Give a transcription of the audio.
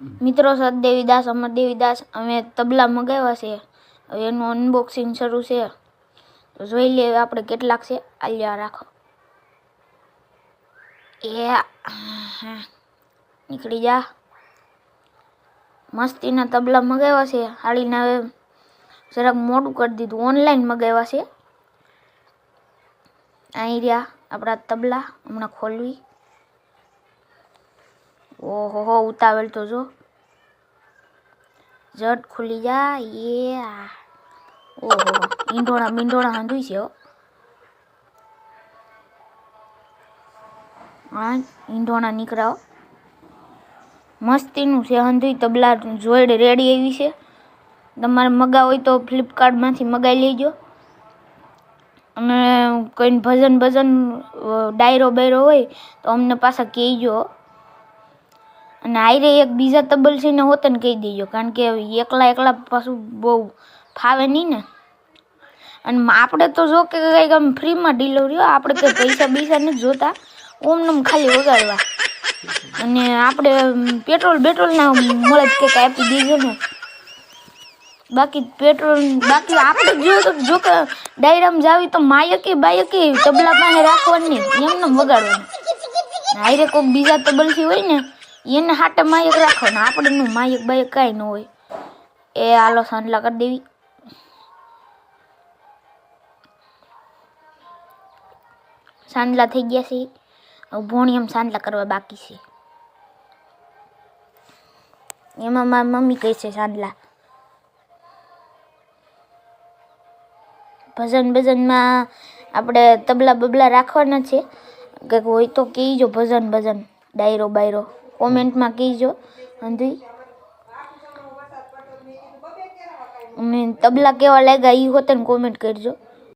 મિત્રો સતદેવીદાસ અમરદેવીદાસ અમે તબલા મગાવ્યા છે. હવે એનું અનબોક્સિંગ શરૂ છે તો જોઈ લઈએ આપણે કેટલાક છે. આલ્યા રાખો એ નીકળી જા. મસ્તીના તબલા મગાવ્યા છે. હાડીને હવે જરાક મોટું કરી દીધું. ઓનલાઈન મગાવ્યા છે. અહીં રહ્યા આપણા તબલા. હમણાં ખોલવી. ઓહો ઉતાવળ તો જો જટ ખુલી જા. એ ઓહો ઈંડોણા બિંડોણા હાંધુય છે. હા ઈંડોણા નીકળાઓ મસ્તીનું છે. હાંધુય તબલા જોડે રેડી આવી છે. તમારે મગાવ હોય તો ફ્લિપકાર્ટમાંથી મગાવી લેજો. અને કોઈ ભજન ડાયરો બાયરો હોય તો અમને પાછા કહેજો. અને આયરે એક બીજા તબલસીને હોતે ને કહી દેજો, કારણ કે એકલા પાછું બહુ ફાવે નહીં ને. અને આપણે તો જો કે કંઈક આમ ફ્રીમાં ડિલિવરી હોય, આપણે કંઈ પૈસા નથી જોતા, ઓમનમ ખાલી વગાડવા. અને આપણે પેટ્રોલના મળે કંઈક આપી દીધો ને. બાકી આપણે જો કે ડાયરામાં જાવી તો બાયકે તબલા પાસે રાખવાની એમનેમ વગાડવાનું. હારે કોઈક બીજા તબલસી હોય ને એને હાટે માયક રાખો ને આપણે માયક બાયક કાંઈ ન હોય. એ હાલો સાંડલા કરી દેવી. સાંડલા થઈ ગયા છે. હવે ભોણિયામાં સાંડલા કરવા બાકી છે. એમાં મારી મમ્મી કહે છે સાંડલા. ભજનમાં આપણે તબલા બબલા રાખવાના છે. કંઈક હોય તો કહેજો. ભજન ડાયરો બાયરો કોમેન્ટમાં કહેજો. અંધી અને તબલા કેવા લાગ્યા એ હોતે ને કોમેન્ટ કરજો.